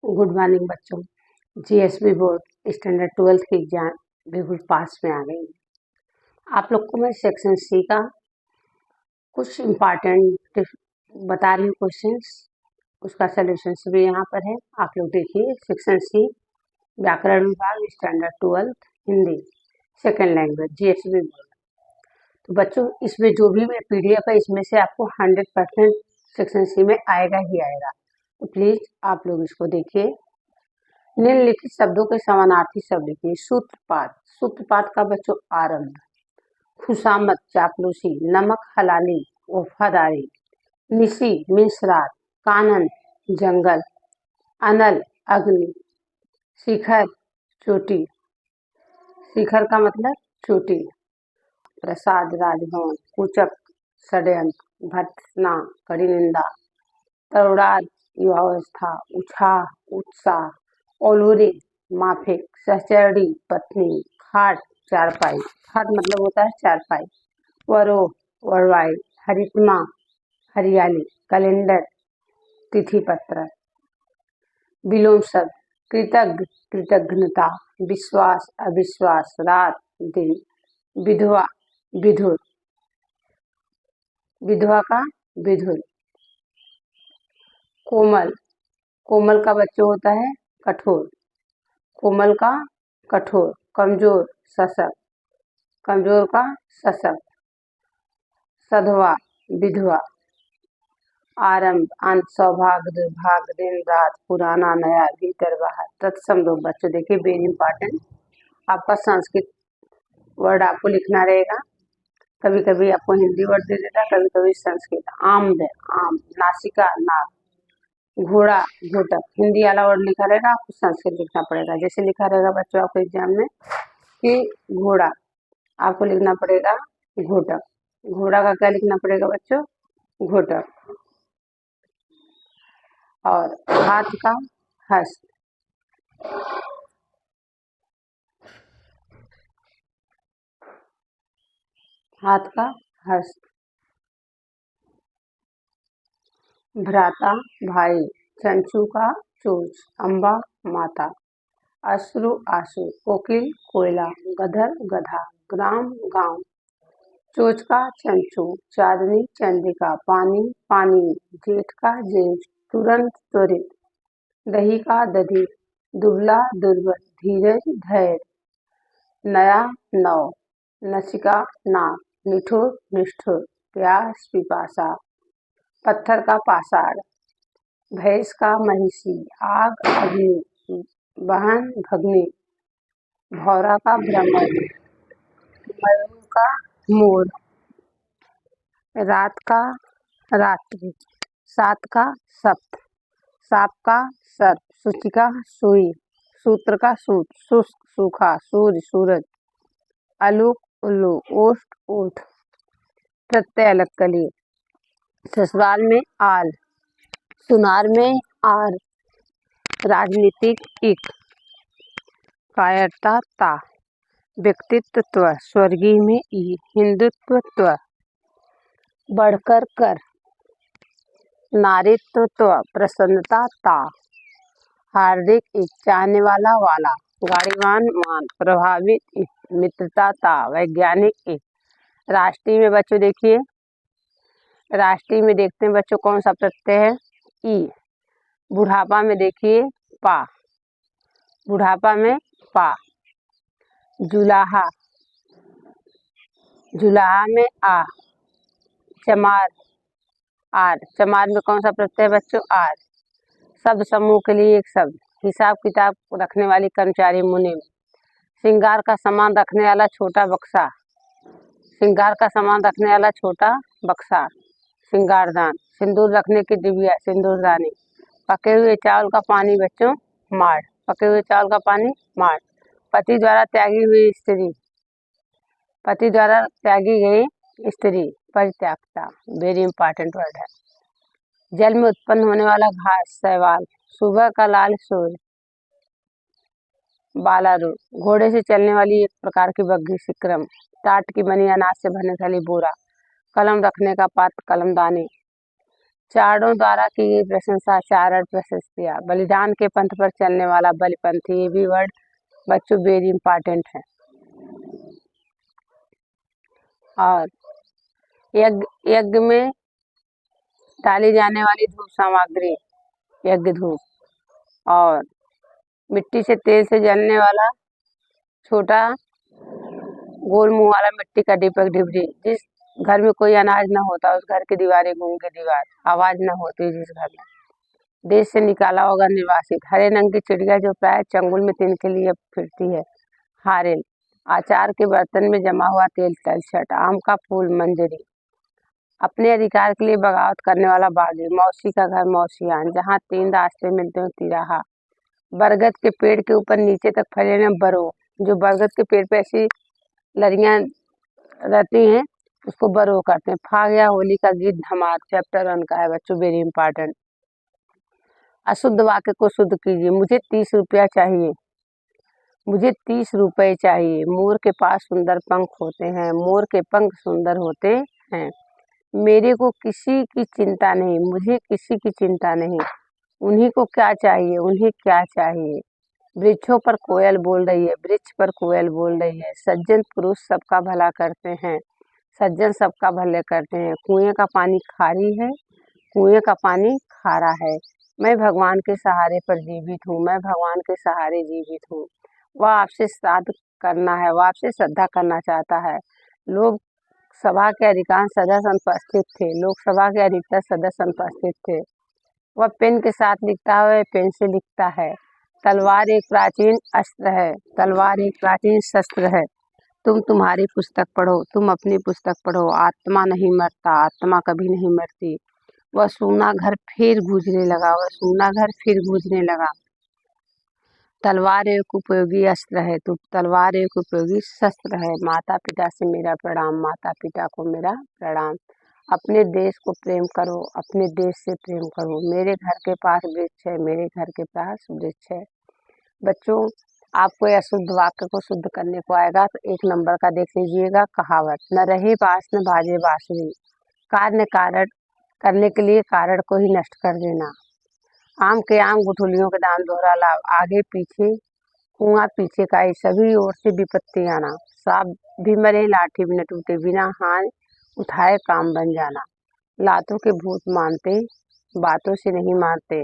Good morning बच्चों। GSB board standard 12th की exam बिल्कुल पास में आ गई है। आप लोग को मैं सेक्शन सी का कुछ इम्पॉर्टेंट बता रही हूँ क्वेश्चंस, उसका सॉल्यूशंस भी यहाँ पर है। आप लोग देखिए, सेक्शन सी व्याकरण विभाग standard 12th Hindi second language GSB board. तो बच्चों, इसमें जो भी पीडीएफ है इसमें से आपको 100% सेक्शन सी में आएगा ही आएगा। तो प्लीज आप लोग इसको देखिए। निम्नलिखित शब्दों के समानार्थी शब्द लिखिए। सूत्रपात, सूत्रपात का बच्चों आरंभ। खुशामत, चापलूसी। नमक, हलाली, वफादारी। निशी मीन्स रात। कानन, जंगल। अनल, अग्नि। शिखर, चोटी। शिखर का मतलब चोटी। प्रसाद, राजभवन। कुचक, षड्यंत्र। भर्त्सना, कड़ी निंदा। तरुणाद, युवावस्था। उछाह, उत्साह। ओलूरी, माफिक। सहचर्णी, पत्नी। खाट, चारपाई। खाट मतलब होता है चारपाई। वरोह, वरवाई। हरितमा, हरियाली। कैलेंडर, तिथि पत्र। विलोम शब्द। कृतज्ञ, कृतज्ञता। विश्वास, अविश्वास। रात, दिन। विधवा, विधुर। विधवा का विधुर। कोमल, कोमल का बच्चों होता है कठोर। कोमल का कठोर। कमजोर, सशक्त। कमजोर का सशक्त। सधवा, विधवा। आरंभ, अंत। सौभाग्य, दुर्भाग्य। दिन, रात। पुराना, नया। भीतर, बाहर। तत्सम लोग बच्चों देखिए, वेरी इंपॉर्टेंट। आपका संस्कृत वर्ड आपको लिखना रहेगा। कभी कभी आपको हिंदी वर्ड दे देता, कभी कभी संस्कृत। आम्ल, आम। नासिका, नाक। घोड़ा, घोटक। हिंदी वाला वर्ड लिखा रहेगा, आपको संस्कृत लिखना पड़ेगा। जैसे लिखा रहेगा बच्चों आपको एग्जाम में कि घोड़ा, आपको लिखना पड़ेगा घोटक। घोड़ा का क्या लिखना पड़ेगा बच्चों? घोटक। और हाथ का हस्त। हाथ का हस्त। भ्राता, भाई। चंचू का चोच। अम्बा, माता। अश्रु, आंसू। कोकिल, कोयला। गधर, गधा। ग्राम, गांव। चोच का चंचू। चांदनी, चंद्रिका। पानी, पानी। जेठ का जेठ। तुरंत, त्वरित। दही का दधी। दुबला, दुर्बल। धीरज, धैर्य। नया, नौ। नसिका, नाक। निठुर, निष्ठुर। प्यास, पिपासा। पत्थर का पाषाण। भैंस का महिषी। आग, अग्नि। बहन, भगनी। भौरा का भ्रमर। मयूर का मोर। रात का रात्रि। सात का सप्त। सांप का सर्प। सूची का सुई। सूत्र का सूत। शुष्क, सूखा। सूर्य, सूरज। अलूक, उल्लू। ओष्ठ, ओठ। प्रत्यय अलग कलिए। ससुराल में आल। सुनार में आर। राजनीतिक इक। कायरता ता। व्यक्तित्व त्व। स्वर्गीय में ई। हिंदुत्व त्व। बढ़कर कर। नारीत्व त्व। प्रसन्नता ता। हार्दिक इक। चाहने वाला वाला। गाड़ीवान मान। प्रभावित इक। मित्रता ता। वैज्ञानिक इक। राष्ट्रीय में बच्चों देखिए, राष्ट्रीय में देखते हैं बच्चों कौन सा प्रत्यय है? ई। बुढ़ापा में देखिए पा। बुढ़ापा में पा। जुलाहा, जुलाहा में आ। चमार, आर। चमार में कौन सा प्रत्यय है बच्चों? आर। शब्द समूह के लिए एक शब्द। हिसाब किताब रखने वाली कर्मचारी मुनीम। श्रृंगार का सामान रखने वाला छोटा बक्सा। श्रृंगार का सामान रखने वाला छोटा बक्सा। श्रृंगारदान। सिंदूर रखने की डिबिया। सिंदूरदानी। पके हुए चावल का पानी बच्चों माड़। पके हुए चावल का पानी माड़। पति द्वारा त्यागी हुई स्त्री। पति द्वारा त्यागी गई स्त्री। परित्यक्ता, वेरी इंपॉर्टेंट वर्ड है। जल में उत्पन्न होने वाला घास। शैवाल। सुबह का लाल सूर्य। बालारू। घोड़े से चलने वाली एक प्रकार की बग्घी। सिक्रम। टाट की बनी अनाज से भरने वाली बोरा। कलम रखने का पात्र। कलमदानी। चारणों द्वारा की गई प्रशंसा, चारण प्रशस्तियाँ, बलिदान के पंथ पर चलने वाला बलिपंथी, ये भी वर्ड बच्चों वेरी इंपॉर्टेंट है। और यज्ञ में डाली जाने वाली धूप सामग्री, यज्ञ धूप। और मिट्टी से तेल से जलने वाला छोटा गोल मुंह वाला मिट्टी का दीपक डिबरी। जिस घर में कोई अनाज न होता उस घर की दीवारें गूंगी दीवार, आवाज न होती जिस घर में। देश से निकाला होगा निवासित, हरे रंग की चिड़िया जो प्राय चंगुल में तिनके लिए फिरती है, हारेल। आचार के बर्तन में जमा हुआ तेल तलछट, आम का फूल मंजरी। अपने अधिकार के लिए बगावत करने वाला बागी, मौसी का घर मौसियान, जहाँ 3 रास्ते मिलते हो तिराहा। बरगद के पेड़ के ऊपर नीचे तक फैले न बरो, जो बरगद के पेड़ पे ऐसी लड़ियां रहती हैं उसको बरो करते हैं। फागया होली का गीत धमार, चैप्टर 1 का है बच्चों, वेरी इंपॉर्टेंट। अशुद्ध वाक्य को शुद्ध कीजिए। मुझे 30 रुपया चाहिए, मुझे 30 रुपए चाहिए। मोर के पास सुंदर पंख होते हैं, मोर के पंख सुंदर होते हैं। मेरे को किसी की चिंता नहीं, मुझे किसी की चिंता नहीं। उन्हीं को क्या चाहिए, उन्हें क्या चाहिए। वृक्षों पर कोयल बोल रही है, वृक्ष पर कोयल बोल रही है। सज्जन पुरुष सबका भला करते हैं, सज्जन सबका भले करते हैं। कुएं का पानी खारी है, कुएं का पानी खारा है। मैं भगवान के सहारे पर जीवित हूँ, मैं भगवान के सहारे जीवित हूँ। वह आपसे श्राद्ध करना है, वह आपसे श्रद्धा करना चाहता है। लोग सभा के अधिकांश सदस्य अनुपस्थित थे, लोकसभा के अधिकतर सदस्य अनुपस्थित थे। वह पेन के साथ लिखता है, वह पेन से लिखता है। तलवार एक प्राचीन अस्त्र है, तलवार एक प्राचीन शस्त्र है। तुम तुम्हारी पुस्तक पढ़ो, तुम अपनी पुस्तक पढ़ो। आत्मा नहीं मरता, आत्मा कभी नहीं मरती। वह सूना घर फिर गूंजने लगा, वह सूना घर फिर गूंजने लगा। तलवार एक उपयोगी अस्त्र है, तो तलवार एक उपयोगी शस्त्र है। माता पिता से मेरा प्रणाम, माता पिता को मेरा प्रणाम। अपने देश को प्रेम करो, अपने देश से प्रेम करो। मेरे घर के पास वृक्ष है, मेरे घर के पास वृक्ष है। बच्चों, आपको अशुद्ध वाक्य को शुद्ध करने को आएगा तो 1 नंबर का देख लीजिएगा। कहावत, न रहे बास न बाजे बांसुरी। कार्य कारण करने के लिए कारण को ही नष्ट कर देना। आम के आम गुठलियों के दाम दोहरा लाभ, आगे पीछे कुआं पीछे का ही, सभी ओर से विपत्ति आना। सांप भी मरे लाठी भी न टूटे, बिना हाथ उठाए काम बन जाना। लातों के भूत मानते, बातों से नहीं मानते।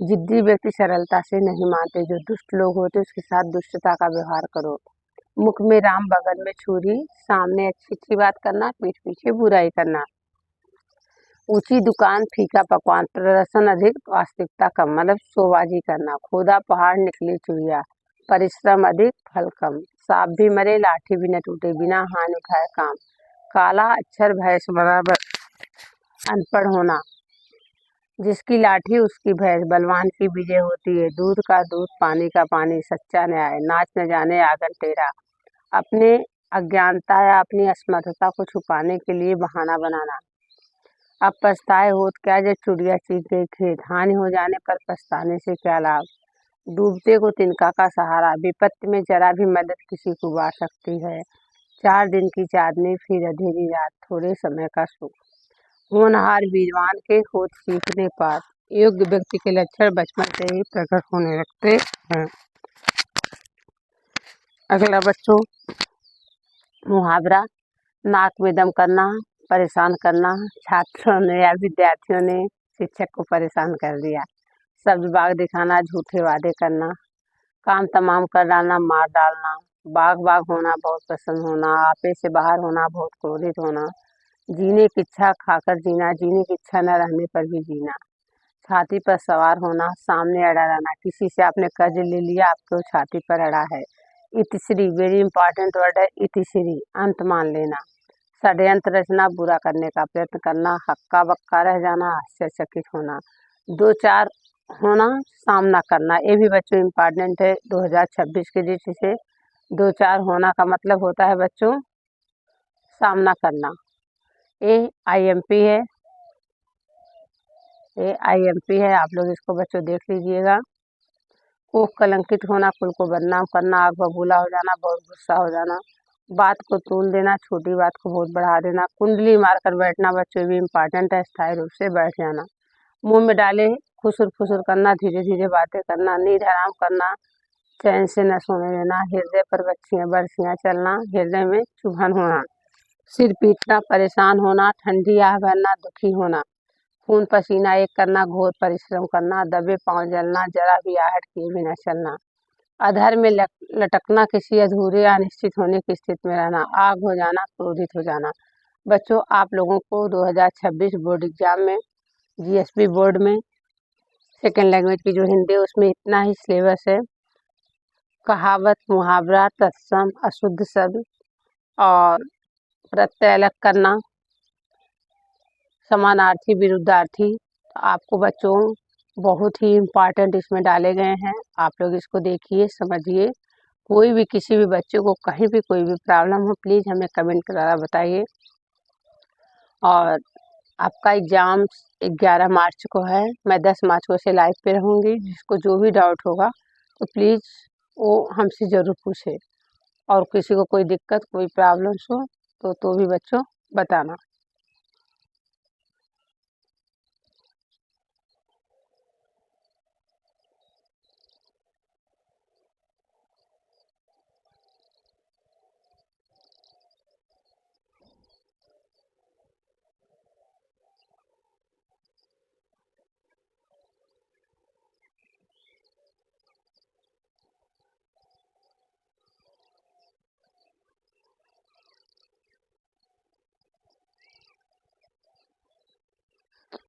जिद्दी व्यक्ति सरलता से नहीं मानते, जो दुष्ट लोग होते उसके साथ दुष्टता का व्यवहार करो। मुख में राम बगल में छुरी, सामने अच्छी अच्छी बात करना, पीठ पीछे बुराई करना। ऊंची दुकान फीका पकवान, प्रदर्शन अधिक वास्तविकता कम, मतलब शोबाजी करना। खोदा पहाड़ निकली चुड़िया, परिश्रम अधिक फल कम। सांप भी मरे लाठी भी न टूटे, बिना हाथ उठाए काम। काला अक्षर भैंस बराबर अनपढ़ होना, जिसकी लाठी उसकी भैंस, बलवान की विजय होती है। दूध का दूध पानी का पानी, सच्चा न्याय। नाच न जाने आंगन टेढ़ा, अपने अज्ञानता या अपनी असमर्थता को छुपाने के लिए बहाना बनाना। अब पछताए होत क्या जब चिड़िया चीख गई खेत, हानि हो जाने पर पछताने से क्या लाभ। डूबते को तिनका का सहारा, विपत्ति में जरा भी मदद किसी को बा सकती है। 4 दिन की चांदनी फिर अंधेरी रात, थोड़े समय का सुख। होनहार वीरवान के होत सीखने पर, योग्य व्यक्ति के लक्षण बचपन से ही प्रकट होने लगते हैं। अगला बच्चों, मुहावरा। नाक में दम करना, परेशान करना। छात्रों ने या विद्यार्थियों ने शिक्षक को परेशान कर दिया। शब्द बाग दिखाना, झूठे वादे करना। काम तमाम कर डालना, मार डालना। बाग बाग होना, बहुत पसंद होना। आपे से बाहर होना, बहुत क्रोधित होना। जीने की इच्छा खाकर जीना, जीने की इच्छा न रहने पर भी जीना। छाती पर सवार होना, सामने अड़ा रहना। किसी से आपने कर्ज ले लिया, आपके छाती पर अड़ा है। इतिश्री, वेरी इंपॉर्टेंट वर्ड है इतिश्री, अंत मान लेना। षड्यंत्र रचना, बुरा करने का प्रयत्न करना। हक्का बक्का रह जाना, आश्चर्यचकित होना। 2-4 होना, सामना करना। ये भी बच्चों इम्पॉर्टेंट है 2026 के दृष्टि से। 2-4 होना का मतलब होता है बच्चों सामना करना। AIMP है, AIMP है, आप लोग इसको बच्चों देख लीजिएगा। कोख कलंकित होना, कुल को बदनाम करना। आग बबूला हो जाना, बहुत गुस्सा हो जाना। बात को तूल देना, छोटी बात को बहुत बढ़ा देना, कुंडली मारकर बैठना बच्चों भी इम्पॉर्टेंट है, स्थायी रूप से बैठ जाना, मुंह में डाले खुसुर फुसुर करना, धीरे धीरे बातें करना, नींद हराम करना, चैन से न सोने देना, हृदय पर बच्चियाँ बरसियाँ चलना, हृदय में चुभन होना, सिर पीटना, परेशान होना, ठंडी आह भरना, दुखी होना, खून पसीना एक करना, घोर परिश्रम करना, दबे पांव जलना, जरा भी आहट किए बिना चलना, अधर में लटकना, किसी अधूरे या अनिश्चित होने की स्थिति में रहना, आग हो जाना, क्रोधित हो जाना। बच्चों, आप लोगों को 2026 बोर्ड एग्जाम में जीएसबी बोर्ड में सेकेंड लैंग्वेज की जो हिंदी है उसमें इतना ही सिलेबस है। कहावत, मुहावरा, तत्सम, अशुद्ध शब्द और प्रत्यय अलग करना, समानार्थी, विरुद्धार्थी, तो आपको बच्चों बहुत ही इम्पॉर्टेंट इसमें डाले गए हैं। आप लोग इसको देखिए, समझिए। कोई भी किसी भी बच्चे को कहीं भी कोई भी प्रॉब्लम हो, प्लीज़ हमें कमेंट के द्वारा बताइए। और आपका एग्ज़ाम 11 मार्च को है। मैं 10 मार्च को से लाइव पे रहूँगी। जिसको जो भी डाउट होगा तो प्लीज़ वो हमसे ज़रूर पूछे। और किसी को कोई दिक्कत, कोई प्रॉब्लम्स हो तो भी बच्चों बताना।